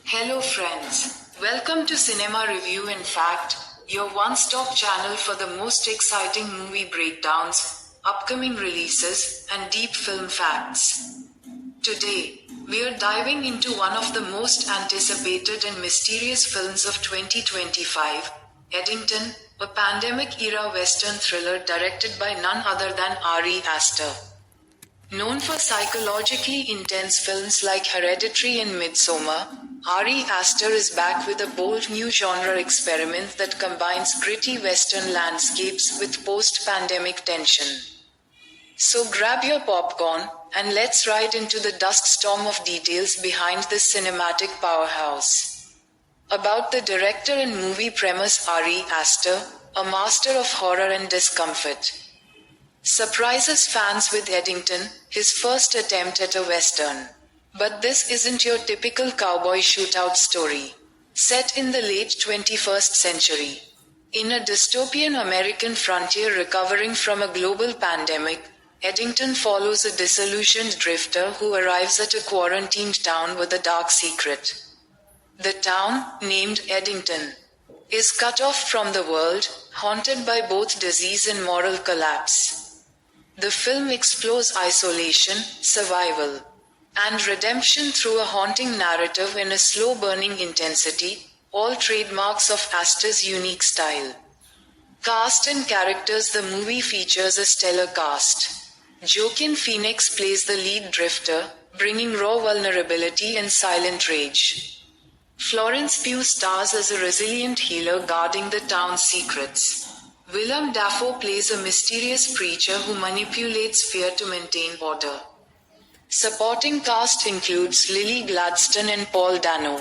Hello friends. Welcome to Cinema Review in Fact, your one-stop channel for the most exciting movie breakdowns, upcoming releases, and deep film facts. Today, we are diving into one of the most anticipated and mysterious films of 2025, Eddington, a pandemic-era Western thriller directed by none other than Ari Aster. Known for psychologically intense films like Hereditary and Midsommar, Ari Aster is back with a bold new genre experiment that combines gritty Western landscapes with post-pandemic tension. So grab your popcorn, and let's ride into the dust storm of details behind this cinematic powerhouse. About the director and movie premise Ari Aster, a master of horror and discomfort, surprises fans with Eddington, his first attempt at a Western. But this isn't your typical cowboy shootout story. Set in the late 21st century. In a dystopian American frontier recovering from a global pandemic, Eddington follows a disillusioned drifter who arrives at a quarantined town with a dark secret. The town, named Eddington, is cut off from the world, haunted by both disease and moral collapse. The film explores isolation, survival, and redemption through a haunting narrative in a slow-burning intensity, all trademarks of Aster's unique style. Cast and characters. The movie features a stellar cast. Joaquin Phoenix plays the lead drifter, bringing raw vulnerability and silent rage. Florence Pugh stars as a resilient healer guarding the town's secrets. Willem Dafoe plays a mysterious preacher who manipulates fear to maintain order. Supporting cast includes Lily Gladstone and Paul Dano.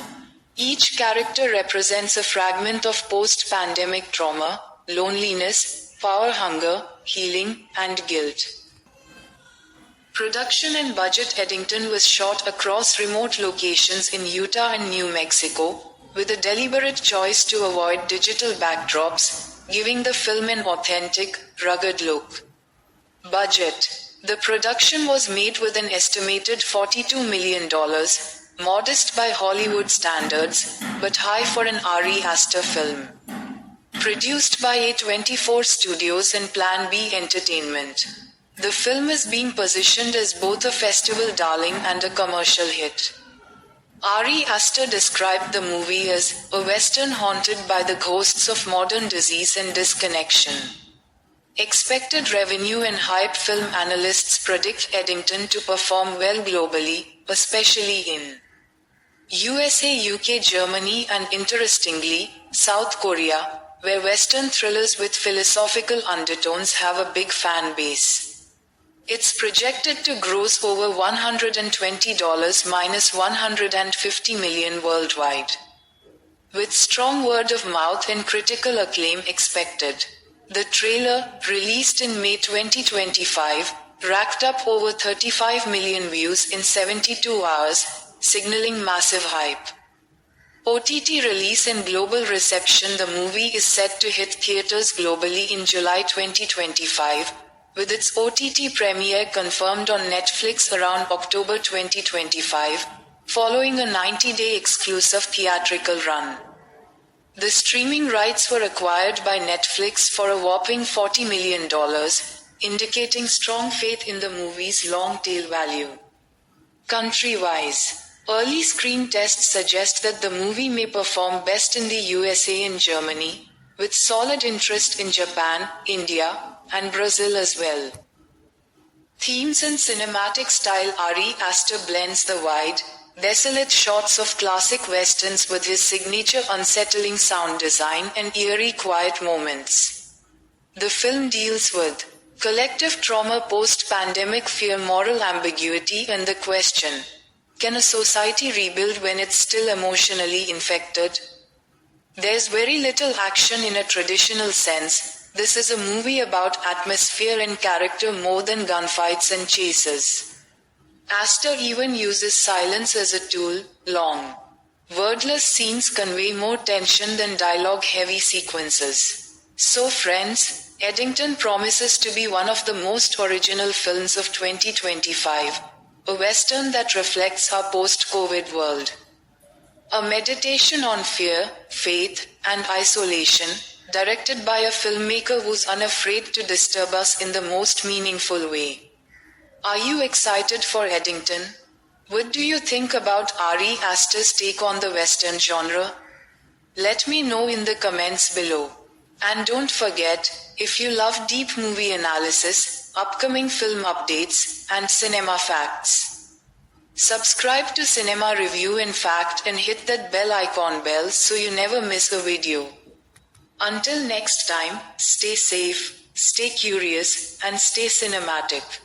Each character represents a fragment of post-pandemic trauma, loneliness, power hunger, healing, and guilt. Production and budget. Eddington was shot across remote locations in Utah and New Mexico, with a deliberate choice to avoid digital backdrops, giving the film an authentic, rugged look. Budget. The production was made with an estimated $42 million, modest by Hollywood standards, but high for an Ari Aster film. Produced by A24 Studios and Plan B Entertainment. The film is being positioned as both a festival darling and a commercial hit. Ari Aster described the movie as a Western haunted by the ghosts of modern disease and disconnection. Expected revenue and hype. Film analysts predict Eddington to perform well globally, especially in USA, UK, Germany, and interestingly, South Korea, where Western thrillers with philosophical undertones have a big fan base. It's projected to gross over $120 minus $150 million worldwide. With strong word of mouth and critical acclaim expected. The trailer, released in May 2025, racked up over 35 million views in 72 hours, signaling massive hype. OTT release and global reception. The movie is set to hit theaters globally in July 2025, with its OTT premiere confirmed on Netflix around October 2025, following a 90-day exclusive theatrical run. The streaming rights were acquired by Netflix for a whopping $40 million, indicating strong faith in the movie's long-tail value. Country-wise, early screen tests suggest that the movie may perform best in the USA and Germany, with solid interest in Japan, India, and Brazil as well. Themes and cinematic style. Ari Aster blends the wide, desolate shots of classic westerns with his signature unsettling sound design and eerie quiet moments. The film deals with collective trauma, post-pandemic fear, moral ambiguity, and the question, can a society rebuild when it's still emotionally infected? There's very little action in a traditional sense. This is a movie about atmosphere and character more than gunfights and chases. Aster even uses silence as a tool. Long, wordless scenes convey more tension than dialogue-heavy sequences. So friends, Eddington promises to be one of the most original films of 2025, a Western that reflects our post-COVID world. A meditation on fear, faith, and isolation, directed by a filmmaker who's unafraid to disturb us in the most meaningful way. Are you excited for Eddington? What do you think about Ari Aster's take on the Western genre? Let me know in the comments below. And don't forget, if you love deep movie analysis, upcoming film updates, and cinema facts, subscribe to Cinema Review in Fact and hit that bell so you never miss a video. Until next time, stay safe, stay curious, and stay cinematic.